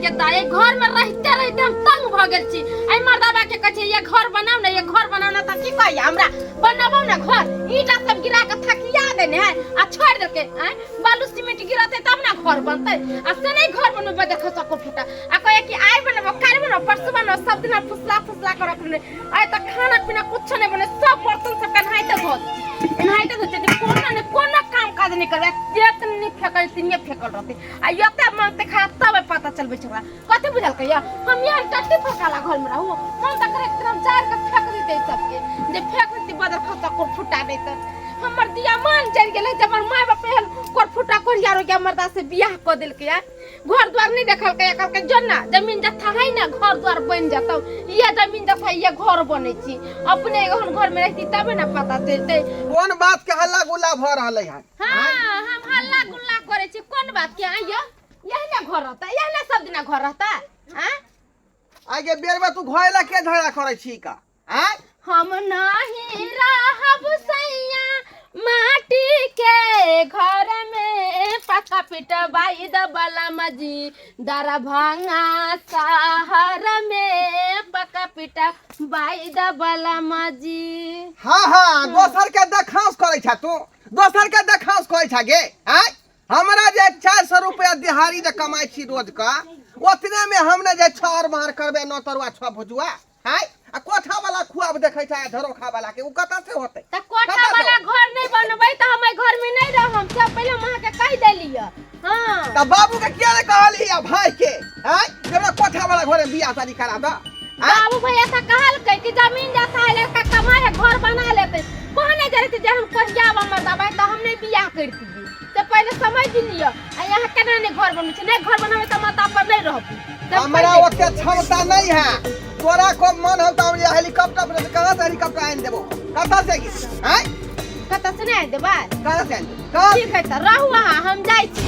के दाए घर में रहते रहते हम तंग भ गेल छी। आई मर्दाबा के कहे ये घर बनाओ ना, ये घर बनाओ ना, त की कहि हमरा बनाबो ना घर, ईटा सब गिरा के थकिया देने है आ छोड़ दे के बालू सीमेंट गिराते तब ना घर बनते। आ से नहीं घर बनबे देखो सको फुटा आ कहे कि आई बनबो काल बनबो परसों बनबो सब दिन फुसला फुसला कर रखने। आई त खाना पीना कुछ नहीं बने, सब बर्तन सब कन्हाइते धो एनाइते धो जे कोनो काम काज नहीं करे, जेत नहीं फेकल तिने फेकल रहते। आ यते मांगते खा तब पता चलबे छोरा कते बुझल कहिया हम यार टट्टी फकाला घर में रहू हम त करे एकदम जार के फेक देते सबके जे फेक देती बदर खसा को फुटा देते। हमर दिया मान चल गेले जब हमर माय बाप पहल कोर फुटा कोरिया रो के मर्दा से बियाह क देल के घर द्वार नहीं देखल के एकल के जन्ना जमीन जथा है ना घर द्वार बन जाता। ये जमीन जथा ये घर बने छी अपने हम घर में रहती तब ना पता चलते कौन बात के हल्ला गुल्ला भ रहले है। हां हम हल्ला गुल्ला करे छी कोन बात के आइयो यही ना घर रहता, यही ना सब दिन घर रहता। हां आगे बेर में तू घोयला के झगड़ा करे छी का? हां हम नहीं रहब सैया माटी के घर में पका पिट बाई दबला मजी दरा भांगा शहर में पका पिट बाई दबला मजी। हां हां दोसर के देखांस करे छ तू, दोसर के देखांस करे छ गे। हां हमरा जे 400 रुपया दिहाड़ी जे कमाई छी रोज का ओतने में हमने जे छार मार करबे न तरुआ छ भुजुआ। हां आ कोठा वाला खुआब देखै छ धरोखा वाला के उ कता से होतै? त कोठा वाला घर नहीं बनबै त हम घर में नहीं रहम, सब पहले मां के कह देलिए। हां त बाबू के किया ने कहली या भाई के? हां हमरा कोठा वाला घर में बियाह शादी करा द। बाबू भैया था कहल के कि जमीन जथा है लड़का कमाए घर बना लेते कहने जे रहते जे हम कहियावा मर्दाबा त हम नहीं बियाह करती से पहले समझ लियो। आ यहां केना ने घर बनबै छै, नहीं घर बनावे त माता पर नहीं रहबू। हमरा ओते क्षमता नहीं है, तोरा को मन हो त हम हेलीकॉप्टर से कहां से हेलीकॉप्टर आइन देबो कता से? हैं कता से नहीं देबा कहां से? का ठीक है त रहू वहां हम जाई छी।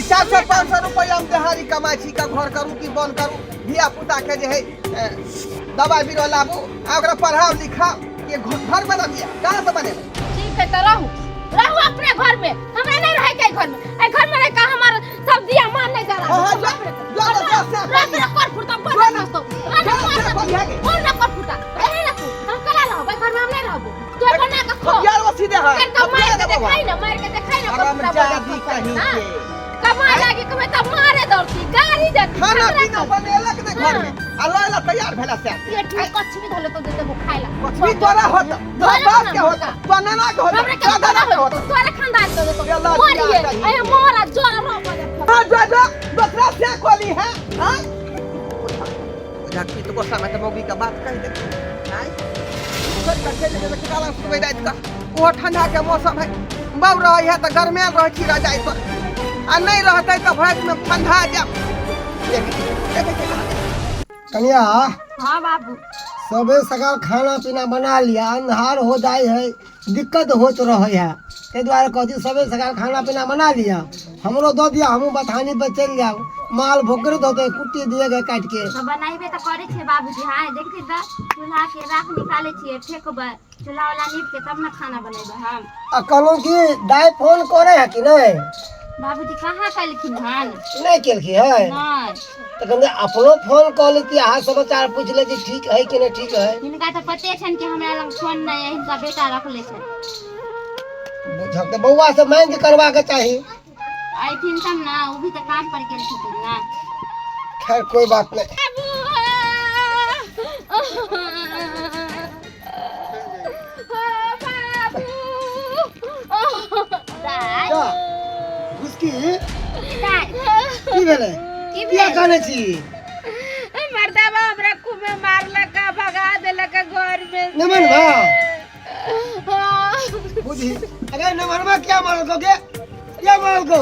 400-500 रुपया हम दिहाड़ी कमाई छी का घर करू की बन करू धिया पुता के जे है दवाई बीरो लाबू आ ओकरा पढ़ाओ लिखाओ ये घर बना दिया कहां से बने? ठीक है त रहू रहू अपने घर में, हमरा नहीं रहे के घर में। ए घर में रह का हमार सब दिया मान नहीं जा रहा है। रात में कर फुटा बना ना तो कौन ना कर फुटा ए ना हम कला रहो भाई घर में हम नहीं रहबो तो बना के खो यार वो सीधे है मार के दिखाई ना हम जादी कहीं के कमा लागी कमे त मारे दौड़ती गाड़ी दे खाना पीना बनेलक ने घर में अल्लाह तैयार भेला से ये ठीक कुछ भी धले तो दे देबो खाइला कुछ भी तोरा होता बाप के होता बनाना के होता हमरा के दादा होता तोरे खानदान तो देतो मोरिए ए मोरा जोर रो हां जो दूसरा से खोली है। हां जाती तो गोसा में मोगी का बात कह दे। हां खुद का खेले के काला सुबह रात का वो ठंडा के मौसम है बाब रही है तो गर्मे रह छी रह जाए तो आ नहीं रहते तो भैंस में ठंडा जा कन्या। हां बाबू सबे सकाल खाना पीना बना लिया, अंधार हो जाए है दिक्कत होत रहे है ते द्वारा कहती सबे सकाल खाना पीना बना लिया हमरो दो दिया हम बथानी पे चल जाओ माल भोकर धोते कुट्टी दिए गए काट के तो बनाइबे त करे छे बाबूजी। हां देखते त चूल्हा के राख निकाले छिए फेकबे चूल्हा वाला नीप के तब न खाना बनेबे हम। आ कहलो कि दाई फोन करे है कि नहीं? बाबूजी कहां कलखिन हन नहीं केलखी है नहीं तो कहते अपनो फोन कॉल लेती हां समाचार पूछ ले जी ठीक है कि नहीं ठीक है। इनका तो पते छन कि हमरा लग फोन नहीं है, इनका बेटा रखले छन बुझक तो बउआ से मांग के करवा के चाहिए आई थिन तब ना वो भी तो काम पर गेल छथिन ना। खैर कोई बात नहीं। क्या उसकी की भेले क्या कहने छी? मर्दाबा हमरा खूबे मारलका भगा देलका घर में नमन भा बुझी अगर नमन भा क्या मारो तो क्या मारो को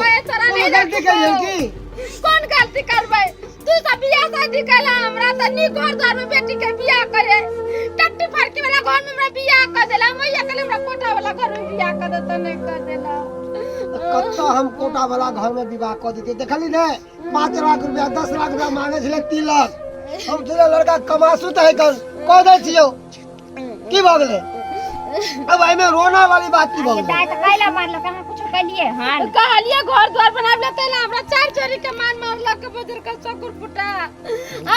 गलती कर की कौन गलती करबै तू सब बियाह शादी कला हमरा त नी घर द्वार में बेटी के बियाह करे टट्टी फरकी वाला घर में हमरा बियाह कर देला मैया कले हमरा कोठा वाला घर में बियाह कर देता नहीं कर देला। कत्ता हम कोटा वाला घर में विवाह कर देते देखली ने 5 लाख रुपया 10 लाख रुपया मांगे छले 3 लाख हम तुला लड़का कमासु त है कौन कह दे छियो की भ गेले अब आई में रोना वाली बात की ये दाई तो कैला मारलो कहां कुछ कलिए हां कहलिए घर द्वार बना लेते ना हमरा चार चोरी के मान मारला के बजर का सकुर फुटा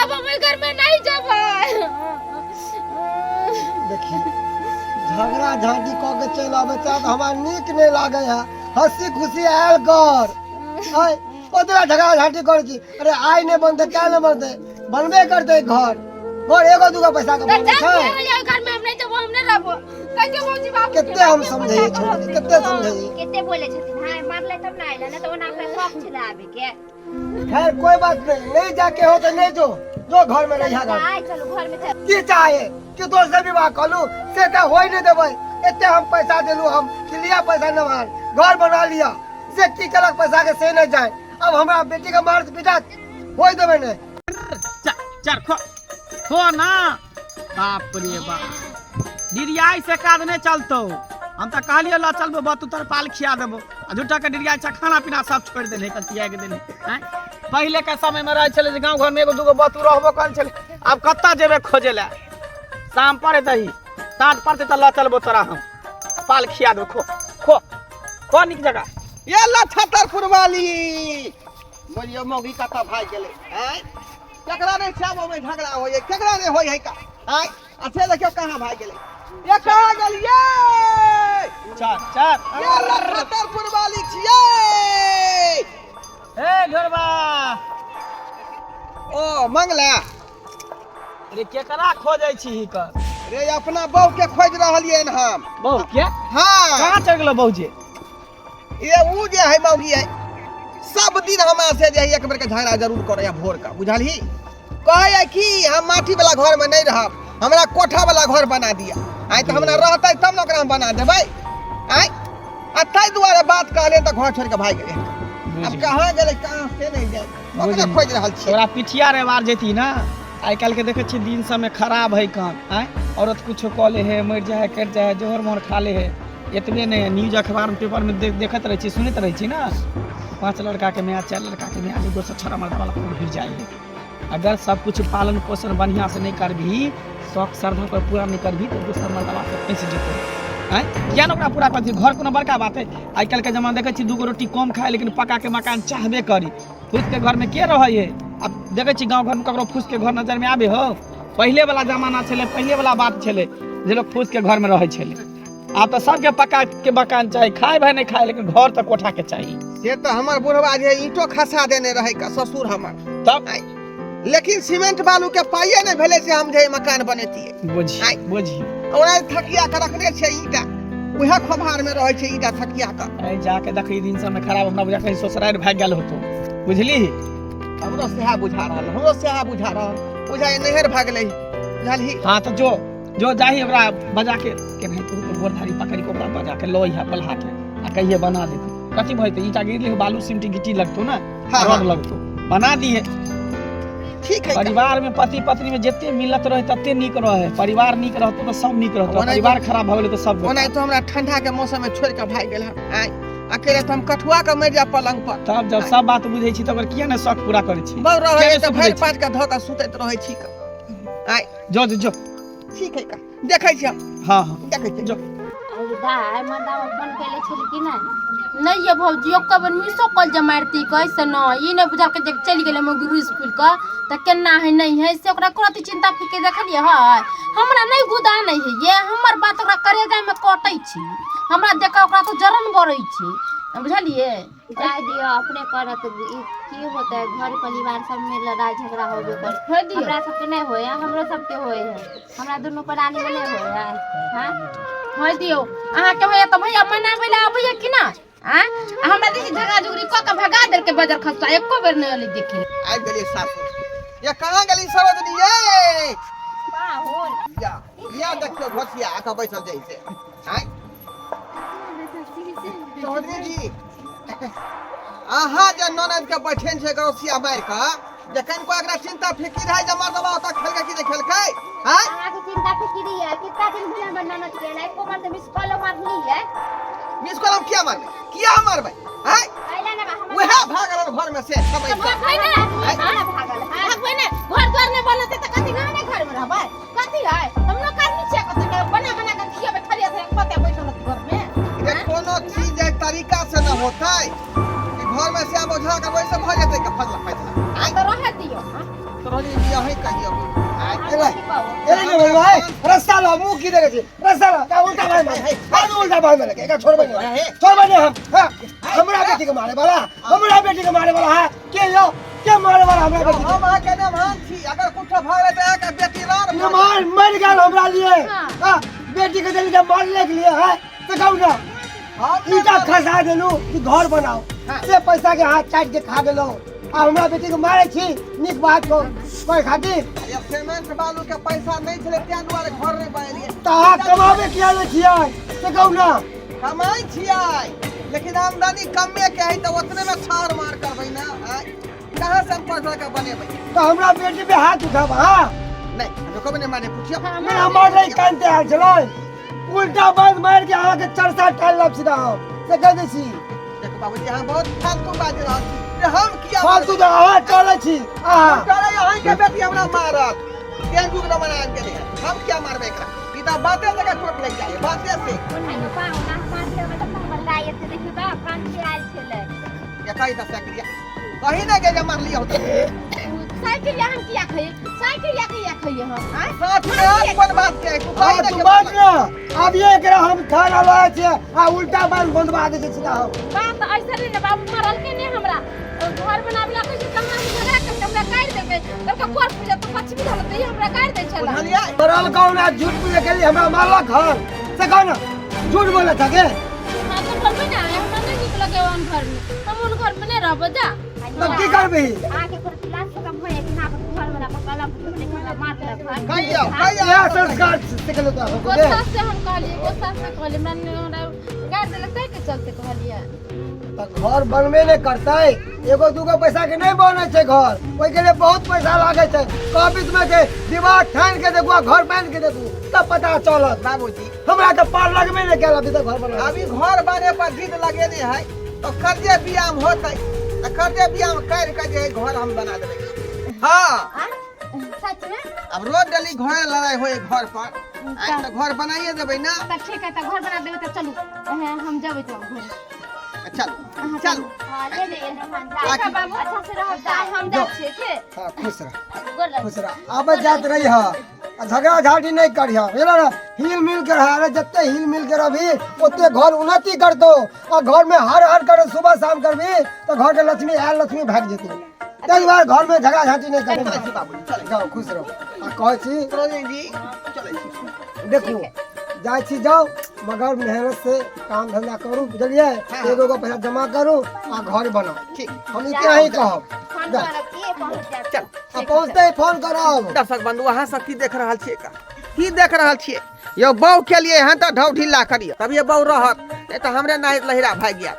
अब हम घर में नहीं जाबा। देखी झगड़ा झांटी क के चल आवे त हमरा नीक नहीं लागे है। हंसी खुशी आयल कर हाय ओतरा झगड़ा झांटी कर की अरे आई ने बनते क्या न बनते बनबे करते घर घर एगो दूगो पैसा के बनते छै। घर में हम नहीं जब हम नहीं रहबो कहियो मौजी बाबू कितने हम समझे छोड़ी कितने समझे केते बोले छथिन हां मारले तब ना आइला ना तो ओना अपना शौक छला आबे के। खैर कोई बात नहीं जाके हो तो नहीं जो घर में रहिया घर आइ चलो घर में चल की चाहे कि तो से विवाह कलू से का होई नहीं देबै एते हम पैसा देलू हम कि लिया पैसा न मार घर बना लिया से की कलक पैसा के से नहीं जाए अब हमरा बेटी का मार पिटा होई देबै ने चल खो ना बाप रे बाप डिरियाई से काज नहीं चलतो हम तो कहलिए ला चलबो बा तू तरपाल खिया देबो आ झूठा के डिरियाई से खाना पीना सब छोड़ देले कतिया के देले हैं। पहले के समय में रह चले गांव घर में एगो दूगो बतू रहबो कर चले अब कत्ता जेबे खोजे ला शाम पड़े दही साँझ पड़ते तो ला चलबो तोरा हम पाल खिया दो खो निक जगह ये ला छतरपुर वाली बोलियो मौगी कता भाई गेले हैं केकरा ने चाबो में झगड़ा होय केकरा ने होय है का हैं अच्छे देखियो कहां भाई गेले ये कहां गेलिए चल ये ला छतरपुर वाली छिए ए ढोरबा ओ मंगला रे केकरा खोजै छी ही कर रे अपना बहू के खोज रहलिए न हम बहु के हां कहां चल गेलो बहु जी ये ऊ जे है मौगी है सब दिन हमरा से जे एक बेर के झगड़ा जरूर करे भोर का बुझलही कहे कि हम माटी वाला घर में नहीं रहब हमरा कोठा वाला घर बना दिया आई तो हमरा रहतै तब न ओकरा हम बना देबै आई आ तै दुआरे बात कहले त घर छोड़ के भाग गेले अब कहां गेले कहां से नहीं जाए ओकरा खोज रहल छी तोरा पिठिया रे मार जेती ना आई काल के देखे छी दिन समय खराब है कान आय औरत कुछो कले है मर जाए कट जाए जोहर मोहर खा ले है इतने ने न्यूज अखबार में पेपर में देखत रही छी सुनत रही छी ना 5 लड़का के म्याह 4 लड़का के म्याह 2 से 6 मर्द वाला फिर जाएगी। अगर सब कुछ पालन पोषण बढ़िया से नहीं करबी शौक श्रद्धा पर पूरा नहीं करबी तो दूसरा मर्द वाला से कैसे जेतो हैं क्या ना पूरा कर घर कोनो बड़का बात है। आई काल के जमाना देखे छी 2 रोटी कम खाए लेकिन पका के मकान चाहबे करी फूस के घर में के रहे है। अब देखे छी गांव घर में ककरो फूस के घर नजर में आबे हो पहले वाला जमाना छले पहले वाला बात छले जे लोग फूस के घर में रहे छले अब तो सबके पका के मकान चाहिए खाए भाई नहीं खाए लेकिन घर तो कोठा के चाहिए। से तो हमर बुढ़वा जे ईंटो खसा देने रहे का ससुर हमर तब लेकिन सीमेंट बालू के पाइए नहीं भेले से हम जे मकान बनेतिए बुझी ओना थकिया के रखने छै ईटा उहे खभार में रहे छै ईटा थकिया का आई जाके देखी दिन समय खराब हमरा बुझा कहीं ससुराल भाग गेल होतो बुझली हमरो सेहा बुझा रहल बुझाए नहर भाग ले बुझलही। हां तो जो जाही हमरा बजा के नहीं तू तो गोरधारी पकड़ के ओकरा बजा के लोई है पलहा के आ कहिए बना देते कथि भइते ईटा गिरले बालू सीमेंट गिट्टी लगतो ना रंग लगतो बना दिए ठीक है। परिवार में पति पत्नी में जितने मिलत रहे तते नीक रहे परिवार नीक रहतो तो सब नीक रहतो परिवार खराब भ गेले तो सब ओना तो हमरा ठंडा के मौसम में छोड़ के भाग गेल आई अकेले तो हम कठुआ के मर जा पलंग पर तब जब सब बात बुझै छी तब किया ने शौक पूरा करे छी बहु रहे तो भर पाट के धोका सुतैत रहे छी आई जो ठीक है का देखै छी हां देखै छी जो दाई मदावा फोन केले छली कि नहीं ये भौजी ओकर मिसो कल जमारती कैसे न ई ने बुझल के जब चली गेले मगरू स्कूल का त केना है नहीं है से ओकरा कोती चिंता फिके देखलिए है हमरा नहीं गुदा नहीं है ये हमर बात ओकरा करेगा में कटै छी हमरा देखा ओकरा तो जरन बरै छी बुझलिए जाय दियो अपने करत की होता है घर परिवार सब में लड़ाई झगड़ा होबे कर हमरा सब के नहीं होय हमरो सब के होय है हमरा दोनों प्राणी में नहीं होय है हां होय दियो अहाँ के होय त भैया मनाबै ला आबै कि ना आ हमरा दीदी झगड़ा झुगड़ी क के भगा देल के बजर खस्ता एको बेर नहीं अली देखी आई गेली सासुर ये कहां गेली सरोजनी ये बा होल या देखियो घोटिया आका बैठल जाई से आई सरोजनी जी आहा जे ननद के बैठेन छै गौसिया मार का जखन को एकरा चिंता फिकिर है जमा दबा त खेलका कि नहीं खेलकै हां आहा की चिंता फिकिर है कितना दिन बिना बनना के ना एको बार से मिस कॉल मारली है मिस कॉल हम किया मारबै हैं आइला ना हम वह भागल घर में से सब भागबै ने भागल भागबै ने घर द्वार ने बनते त कथि ना घर में रहबै कथि है हम न करनी छै कथि बना के खियाबे खरिया पता बैठल घर में ये कोनो चीज एक तरीका से न होता है कि घर में से बोझा कर वैसे भ जेतै का फजला फजला आ तो रह दियो तो रोजी बिया है कहियो एले के भाई रास्ता ला मुंह की देखे रास्ता ला का उल्टा भाई में हां उल्टा भाई में लगे का छोड़ बने हम हां हमरा बेटी के मारे वाला है के यो के मारे वाला हमरा बेटी हम आ के ने मान छी अगर कुछ भाग ले के बेटी लान नमान मर गया हमरा लिए हां बेटी के दिल के मारने के लिए है तो कहू ना ईटा खसा देलू कि घर बनाओ से पैसा के हाथ चाट के खा गेलो आ हमरा बेटी के मारे छी निक बात को कोई खातिर ये सीमेंट बालू के पैसा नहीं छले त्या दुआरे घर नहीं पाएलिए ता कमावे किया ले छियै से कहू ना कमाई छियै लेकिन आमदनी कमे के है तो उतने में छाड़ मार करबै ना कहां से हम पैसा का बनेबै तो हमरा बेटी पे हाथ उठाब हां नहीं जो कब ने माने पूछियो मेरा मार नहीं कानते आ चलो उल्टा बात मार के आहा के चरसा टाल लब सीधा से कह दै छी देखो बाबूजी हां बहुत फालतू बाज रहल छी हम किया फालतू तो आहा चले छी आहा करे यहीं के बेटी हमरा मारत केन जुग न बना के लिए हम क्या मारबे एकरा ई त बाते जगह चोट लग जाए बाते से ये काई त सकरिया कहीं ना के मार लिया होता साइकिल यहाँ किया खाइए साइकिल या किया खाइए हम हां साथ में आज कोन बात के तू कहीं ना तू के बात ना अब ये एकरा हम खाना लाए छे आ उल्टा बात बंदवा दे सीधा हम बात ऐसे नहीं बाबू मरल के नहीं हमरा घर बनावला के जे कहां झगड़ा कर हमरा काट देबे तब कोर पूजा तो पछ भी होत हमरा काट दे चला बुझलिया बरल कौन आ झूठ बोले के लिए हमरा मारला घर से कौन झूठ बोले था के हां तो बोलबे ना हमरा नहीं निकल के उन घर में हम उन घर में नहीं रहब जा तब की करबी आके पर क्लास खत्म होए कि ना घर वाला कलम फुटने मार दे कहीं जाओ ये संस्कार सिखलो तो हमको दे गोसा से हम कहलिए गोसा से कहलिए मैंने गाड़ दे लगता है कि चलते कहलिए तो घर बनबे नहीं करता है एगो दूगो पैसा के नहीं बने छे घर ओइ के लिए बहुत पैसा लागे छे ऑफिस में के दीवार ठान के देखो घर बन के देखो तब पता चलत बाबूजी हमरा के पार लगबे नहीं केला अभी तक घर बना अभी घर बने पर जिद लगे नहीं है तो कर्जे बियाम होतै तो कर्जे बियाम कर के जे घर हम बना देबै हां सच में अब रोज डेली घर लड़ाई होए घर पर आज तो घर बनाइए देबै ना तो ठीक है तो घर बना देबे तो चलू हम जाबे तो घर चलो चलो हां ले ले हम अच्छा बाबू अच्छा से रहो जा हम जा छे के हां खुश रह अब जात रही है झगड़ा झाटी नहीं करिया बुझल ना हिल मिल के रह रे जत्ते हिल मिल के रहबी ओते घर उन्नति कर दो और घर में हर कर सुबह शाम करबी तो घर के लक्ष्मी आयल लक्ष्मी भाग जेती तै बार घर में झगड़ा झाटी नहीं करे चलो बाबूजी चलो जाओ खुश रहो आ कहै छी रोजी जी चलो छी देखो जाय छी जाओ मगर मेहनत से काम धंधा करू बुझलिए एगो को पैसा जमा करू आ घर बनाओ ठीक हम इतना ही कहब फोन करब के पहुंच जाए चल आ पहुंचते ही फोन करब दर्शक बंधु अहाँ सब की देख रहल छियै का की देख रहल छियै यो बहू के लिए यहाँ तो ढौ ढीला करिए तब ये बहू रहत नहीं तो हमरे नाहित लहिरा भाग गया